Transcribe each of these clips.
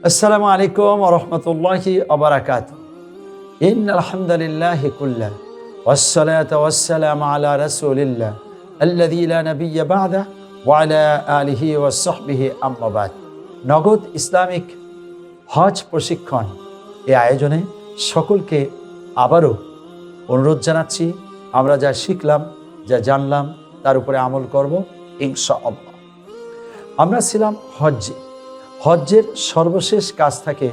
আসসালামু আলাইকুম ওয়া রাহমাতুল্লাহি ওয়া বারাকাতুহু। ইন্নাল হামদালিল্লাহি কুল্লাহ ওয়াসসালাতু ওয়াসসালামু আলা রাসূলিল্লাহ আল্লাযী লা নাবিয়্যা বা'দা ওয়া আলা আলিহি ওয়া সাহবিহি আম্মা বা'দ। নগদ ইসলামিক হজ প্রশিক্ষণ এই আয়োজনে সকলকে আবারও অনুরোধ জানাচ্ছি, আমরা যা শিখলাম, যা জানলাম তার উপরে আমল করব ইনশাআল্লাহ। আমরা ছিলাম হজ্জের সর্বশেষ কাজ থাকে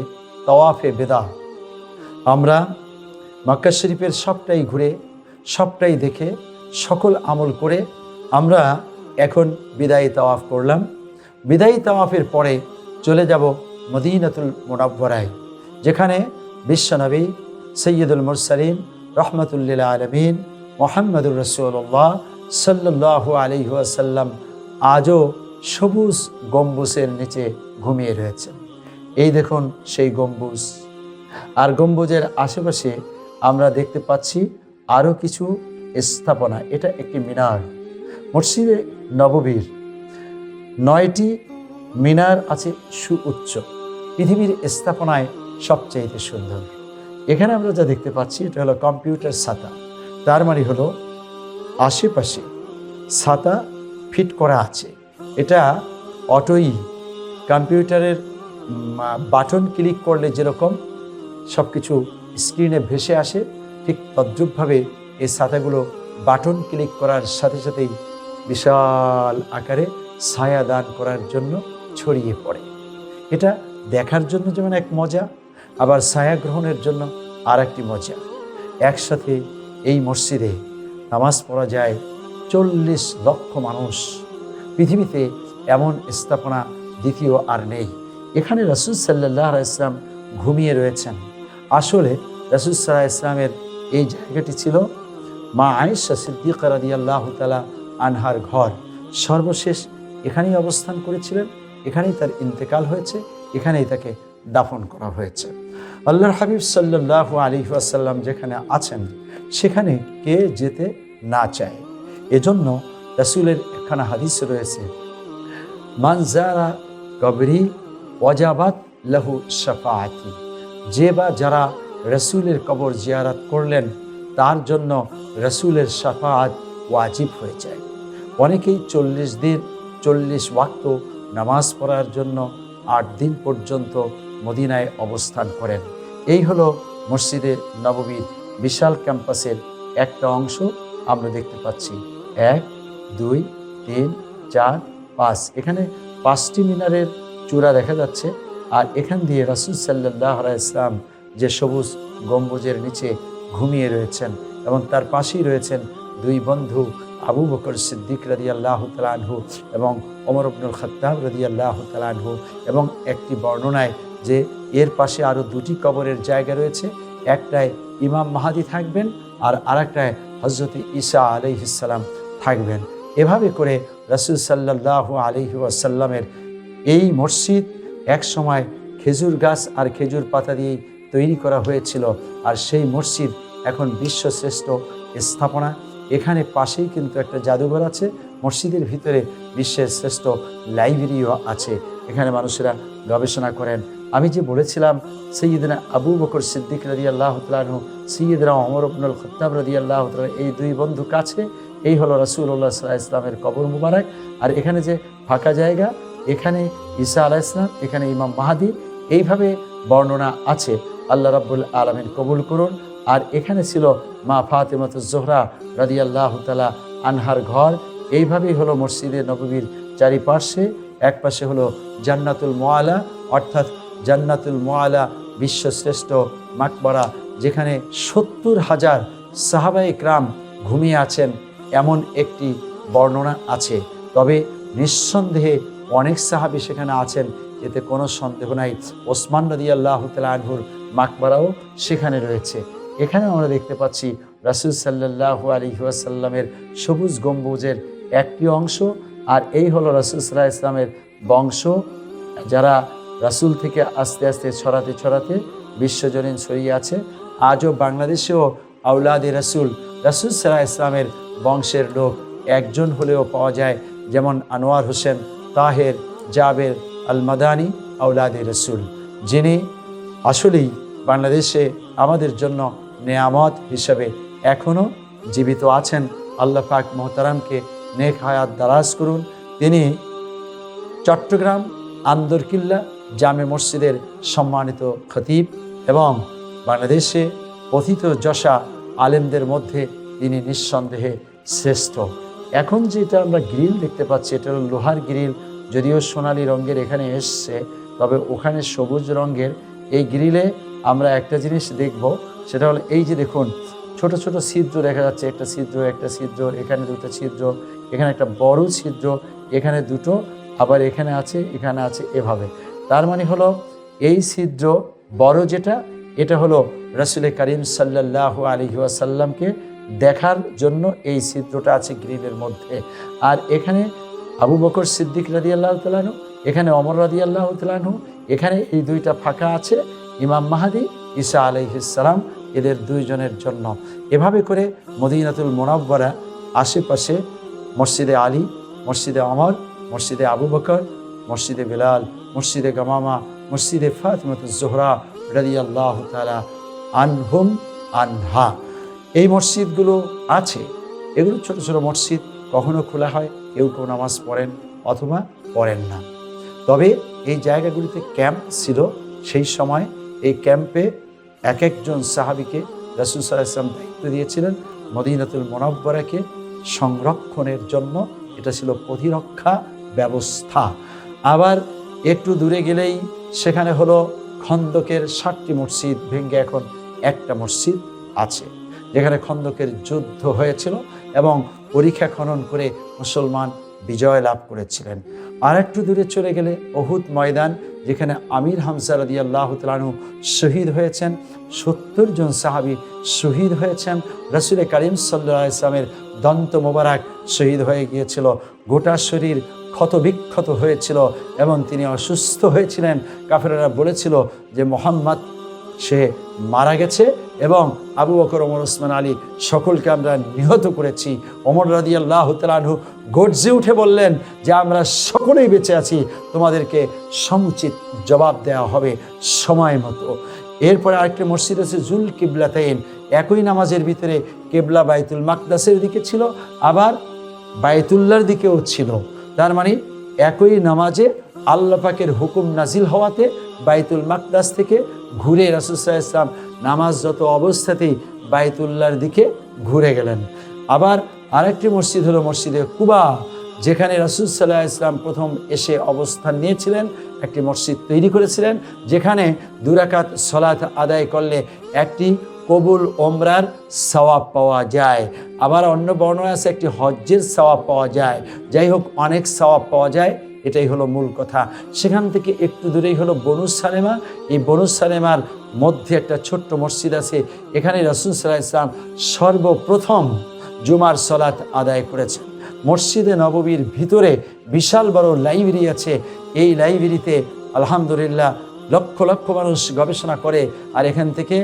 তাওয়াফে বেদা। আমরা মক্কা শরীফের সবটাই ঘুরে, সবটাই দেখে, সকল আমল করে আমরা এখন বিদায়ী তাওয়াফ করলাম। বিদায়ী তাওয়াফের পরে চলে যাব মদিনাতুল মুনাওয়ারায়, যেখানে বিশ্বনবী সৈয়দুল মুরসালিন রহমাতুল্লিল আলামিন মুহাম্মদুর রাসূলুল্লাহ সাল্লাল্লাহু আলাইহি ওয়াসাল্লাম আজও সবুজ গম্বুজের নিচে ঘুমিয়ে রয়েছে। এই দেখুন সেই গম্বুজ, আর গম্বুজের আশেপাশে আমরা দেখতে পাচ্ছি আরও কিছু স্থাপনা। এটা একটি মিনার। মসজিদে নববীর 9টি মিনার আছে সুউচ্চ, পৃথিবীর স্থাপনায় সবচেয়ে সুন্দর। এখানে আমরা যা দেখতে পাচ্ছি এটা হলো কম্পিউটার ছাতা। তার মানে হলো আশেপাশে ছাতা ফিট করা আছে। এটা অটোই, কম্পিউটারের বাটন ক্লিক করলে যেরকম সব কিছু স্ক্রিনে ভেসে আসে, ঠিক তদ্রূপভাবে এই ছাতাগুলো বাটন ক্লিক করার সাথে সাথেই বিশাল আকারে ছায়া দান করার জন্য ছড়িয়ে পড়ে। এটা দেখার জন্য যেমন এক মজা, আবার ছায়া গ্রহণের জন্য আর একটি মজা। একসাথে এই মসজিদে নামাজ পড়া যায় 40 লক্ষ মানুষ। পৃথিবীতে এমন স্থাপনা দ্বিতীয় আর নেই। এখানে রাসূল সাল্লাল্লাহু আলাইহি ওয়াসাল্লাম ঘুমিয়ে রয়েছেন। আসলে রাসূল সাল্লাল্লাহু আলাইহি ওয়াসাল্লামের এই জায়গাটি ছিল মা আয়েশা সিদ্দিকা রাদিয়াল্লাহু তাআলা আনহার ঘর। সর্বশেষ এখানেই অবস্থান করেছিলেন, এখানেই তার ইন্তেকাল হয়েছে, এখানেই তাকে দাফন করা হয়েছে। আল্লাহর হাবিব সাল্লাল্লাহু আলাইহি ওয়াসাল্লাম যেখানে আছেন সেখানে কে যেতে না চায়। এজন্য রাসূলের একখানা হাদিস রয়েছে, মান যারা কবরি ওয়াজাবাত লাহু শাফাআতি, যে বা যারা রাসূলের কবর জিয়ারত করলেন তার জন্য রাসূলের শাফাআত ওয়াজিব হয়ে যায়। অনেকেই 40 দিন 40 ওয়াক্ত নামাজ পড়ার জন্য 8 দিন পর্যন্ত মদিনায় অবস্থান করেন। এই হলো মসজিদে নববীর বিশাল ক্যাম্পাসের একটা অংশ আমরা দেখতে পাচ্ছি। 1, 2, 3, 4, 5। এখানে 5টি মিনারের চূড়া দেখা যাচ্ছে। আর এখান দিয়ে রাসূল সাল্লাল্লাহু আলাইহি ওয়াসাল্লাম যে সবুজ গম্বুজের নিচে ঘুমিয়ে রয়েছেন এবং তার পাশেই রয়েছেন দুই বন্ধু আবু বকর সিদ্দিক রাদিয়াল্লাহু তাআলা আনহু এবং ওমর ইবনুল খাত্তাব রাদিয়াল্লাহু তাআলা আনহু। এবং একটি বর্ণনায় যে এর পাশে আরও 2টি কবরের জায়গা রয়েছে, একটায় ইমাম মাহাদি থাকবেন আর আরেকটায় হযরত ঈসা আলাইহিস সালাম থাকবেন। এভাবে করে রাসূল সাল্লাল্লাহু আলাইহি ওয়াসাল্লামের এই মসজিদ এক সময় খেজুর গাছ আর খেজুর পাতা দিয়ে তৈরি করা হয়েছিল। আর সেই মসজিদ এখন বিশ্বশ্রেষ্ঠ স্থাপনা। এখানে পাশেই কিন্তু একটা জাদুঘর আছে। মসজিদের ভিতরে বিশ্বের শ্রেষ্ঠ লাইব্রেরিও আছে। এখানে মানুষেরা গবেষণা করেন। আমি যে বলেছিলাম সৈয়দনা আবু বকর সিদ্দিক রাদিয়াল্লাহু তাআলা আনহু, সৈয়দনা ওমর ইবনুল খাত্তাব রাদিয়াল্লাহু তাআলা, এই দুই বন্ধু কাছে। এই হলো রাসূলুল্লাহ সাল্লাল্লাহু আলাইহি ওয়াসাল্লামের কবর মুবারক। আর এখানে যে ফাঁকা জায়গা, এখানে ঈসা আলাইহিস সালাম, এখানে ইমাম মাহাদি, এইভাবে বর্ণনা আছে। আল্লাহ রাব্বুল আলামিন কবুল করুন। আর এখানে ছিল মা ফাতেমাতুজ জোহরা রাদিয়াল্লাহু তাআলা আনহার ঘর। এইভাবেই হলো মসজিদে নববীর চারিপাশে। এক পাশে হলো জান্নাতুল মুআলা, অর্থাৎ জান্নাতুল মুআলা বিশ্বশ্রেষ্ঠ মাকবারা, যেখানে 70,000 সাহাবায়ে কেরাম ঘুমিয়ে আছেন এমন একটি বর্ণনা আছে। তবে নিঃসন্দেহে অনেক সাহাবী সেখানে আছেন, এতে কোনো সন্দেহ নাই। ওসমান রাদিয়াল্লাহু তাআলা আনহুর মাকবারাও সেখানে রয়েছে। এখানে আমরা দেখতে পাচ্ছি রাসূল সাল্লাল্লাহু আলাইহি ওয়াসাল্লামের সবুজ গম্বুজের একটি অংশ। আর এই হলো রাসূল সাল্লাল্লাহু আলাইহি ওয়াসাল্লামের বংশ, যারা রাসূল থেকে আস্তে আস্তে ছড়াতে ছড়াতে বিশ্বজনীন ছড়িয়ে আছে। আজও বাংলাদেশেও আওলাদে রাসূল সাল্লাল্লাহু আলাইহি ওয়াসাল্লামের বংশের লোক একজন হলেও পাওয়া যায়, যেমন আনোয়ার হোসেন, তাহের, জাবের আল মাদানী আওলাদে রসুল। যিনি আসলেই বাংলাদেশে আমাদের জন্য নেয়ামত হিসেবে এখনও জীবিত আছেন। আল্লাহ পাক মোহতারামকে নেক হায়াত দারাজ করুন। তিনি চট্টগ্রাম আন্দরকিল্লা জামে মসজিদের সম্মানিত খতিব এবং বাংলাদেশে পথিত যশা আলেমদের মধ্যে তিনি নিঃসন্দেহে শ্রেষ্ঠ। এখন যেটা আমরা গ্রিল দেখতে পাচ্ছি, এটা হলো লোহার গ্রিল, যদিও সোনালি রঙের এখানে এসছে, তবে ওখানে সবুজ রঙের। এই গ্রিলে আমরা একটা জিনিস দেখব, সেটা হলো এই যে দেখুন ছোট ছোট ছিদ্র দেখা যাচ্ছে, একটা ছিদ্র একটা ছিদ্র, এখানে দুটো ছিদ্র, এখানে একটা বড় ছিদ্র, এখানে দুটো, আবার এখানে আছে এখানে আছে, এভাবে। তার মানে হলো এই ছিদ্র বড় যেটা, এটা হলো রাসূল করিম সাল্লাল্লাহু আলাইহি ওয়াসাল্লামকে দেখার জন্য এই ছিদ্রটা আছে গ্রিলের মধ্যে। আর এখানে আবু বকর সিদ্দিক রাদিয়াল্লাহু তাআলা আনহু, এখানে ওমর রাদিয়াল্লাহু তাআলা আনহু, এখানে এই দুইটা ফাঁকা আছে ইমাম মাহদি ঈসা আলাইহিস সালাম, এদের দুইজনের জন্য। এভাবে করে মদিনাতুল মুনাওয়ারা আশেপাশে মসজিদে আলী, মসজিদে ওমর, মসজিদে আবু বকর, মসজিদে বিলাল, মসজিদে গামামা, মসজিদে ফাতিমাতুজ জোহরা রাদিয়াল্লাহু তাআলা আনহুম আনহা, এই মসজিদগুলো আছে। এগুলো ছোট ছোট মসজিদ, কখনো খোলা হয়, কেউ কেউ নামাজ পড়েন অথবা পড়েন না। তবে এই জায়গাগুলিতে ক্যাম্প ছিল সেই সময়। এই ক্যাম্পে এক একজন সাহাবীকে রাসূল সাল্লাল্লাহু আলাইহি ওয়াসাল্লাম দায়িত্ব দিয়েছিলেন মদিনাতুল মুনাওয়ারাকে সংরক্ষণের জন্য। এটা ছিল প্রতিরক্ষা ব্যবস্থা। আবার একটু দূরে গেলেই সেখানে হলো খন্দকের 7টি মসজিদ ভেঙে এখন একটা মসজিদ আছে, যেখানে খন্দকের যুদ্ধ হয়েছিল এবং পরীক্ষা খনন করে মুসলমান বিজয় লাভ করেছিলেন। আর একটু দূরে চলে গেলে উহুদ ময়দান, যেখানে আমির হামজা রাদিয়াল্লাহু তাআলা আনহু শহীদ হয়েছেন, 70 জন সাহাবী শহীদ হয়েছেন। রাসূল করিম সাল্লাল্লাহু আলাইহি ওয়াসাল্লামের দন্ত মোবারক শহীদ হয়ে গিয়েছিল, গোটা শরীর ক্ষতবিক্ষত হয়েছিল এবং তিনি অসুস্থ হয়েছিলেন। কাফেররা বলেছিল যে মুহাম্মদ সে মারা গেছে এবং আবু বকর, ওমর, ওসমান, আলী সকলকে আমরা নিহত করেছি। ওমর রাদিয়াল্লাহু তাআলা আনহু গর্জে উঠে বললেন যে আমরা সকলেই বেঁচে আছি, তোমাদেরকে সমুচিত জবাব দেওয়া হবে সময় মতো। এরপরে আরেকটি মসজিদ আছে জুল কিবলাতাইন, একই নামাজের ভিতরে কেবলা বাইতুল মাকদাসের দিকে ছিল, আবার বাইতুল্লাহর দিকেও ছিল। তার মানে একই নামাজে আল্লাহ পাকের হুকুম নাজিল হওয়াতে বাইতুল মাকদাস থেকে ঘুরে রাসূল সাল্লাল্লাহু আলাইহি ওয়াসাল্লাম নামাজরত অবস্থাতেই বাইতুল্লাহর দিকে ঘুরে গেলেন। আবার আরেকটি মসজিদ হলো মসজিদে কুবা, যেখানে রাসূল সাল্লাল্লাহু আলাইহি ওয়াসাল্লাম প্রথম এসে অবস্থান নিয়েছিলেন, একটি মসজিদ তৈরি করেছিলেন, যেখানে 2 রাকাত সালাত আদায় করলে একটি কবুল ওমরার সওয়াব পাওয়া যায়। আবার অন্য বর্ণনা আছে একটি হজ্জের সওয়াব পাওয়া যায়। যাই হোক, অনেক সওয়াব পাওয়া যায়, এটাই হলো মূল কথা। সেখান থেকে একটু দূরেই হলো বনু সালেমা। এই বনু সালেমার মধ্যে একটা ছোট্ট মসজিদ আছে, এখানে রাসূল সাল্লাল্লাহু আলাইহি ওয়াসাল্লাম সর্বপ্রথম জুমার সালাত আদায় করেছেন। মসজিদে নববীর ভিতরে বিশাল বড় লাইব্রেরি আছে। এই লাইব্রেরিতে আলহামদুলিল্লাহ লক্ষ লক্ষ মানুষ গবেষণা করে আর এখান থেকে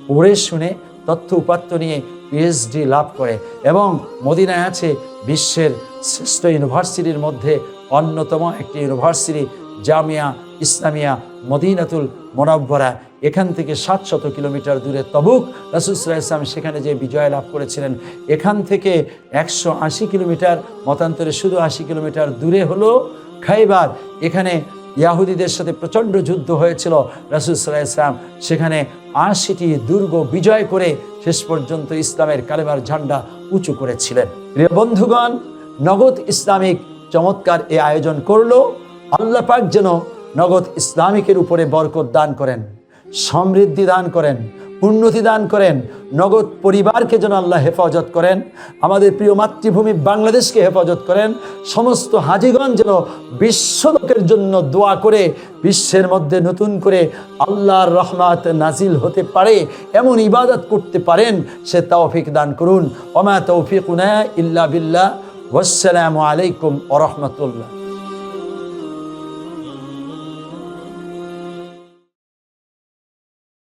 পড়ে শুনে তথ্য উপাত্ত নিয়ে পিএইচডি লাভ করে। এবং মদিনায় আছে বিশ্বের শ্রেষ্ঠ ইউনিভার্সিটির মধ্যে অন্যতম একটি ইউনিভার্সিটি জামিয়া ইসলামিয়া মদিনাতুল মুনাওয়ারা। এখান থেকে 700 কিলোমিটার দূরে তবুক রাসূল সাল্লাল্লাহু আলাইহি ওয়াসাল্লাম সেখানে যে বিজয় লাভ করেছিলেন। এখান থেকে 180 কিলোমিটার, মতান্তরে শুধু 80 কিলোমিটার দূরে হলো খাইবার। এখানে ইয়াহুদীদের সাথে প্রচণ্ড যুদ্ধ হয়েছিল। রাসূল সাল্লাল্লাহু আলাইহি ওয়াসাল্লাম সেখানে 80টি দুর্গ বিজয় করে শেষ পর্যন্ত ইসলামের কালেমার ঝান্ডা উঁচু করেছিলেন। প্রিয় বন্ধুগণ, নগদ ইসলামিক চমৎকার এই আয়োজন করলো। আল্লাহ পাক যেন নগদ ইসলামিকের উপরে বরকত দান করেন, সমৃদ্ধি দান করেন, উন্নতি দান করেন। নগদ পরিবারকে যেন আল্লাহ হেফাজত করেন, আমাদের প্রিয় মাতৃভূমি বাংলাদেশকে হেফাজত করেন। সমস্ত হাজীগণ যেন বিশ্বলোকের জন্য দোয়া করে বিশ্বের মধ্যে নতুন করে আল্লাহর রহমত নাজিল হতে পারে, এমন ইবাদত করতে পারেন, সে তৌফিক দান করুন। ওমা তৌফিকুনা ইল্লা বিল্লাহ। ওয়াসসালামু আলাইকুম ওয়া রাহমাতুল্লাহ।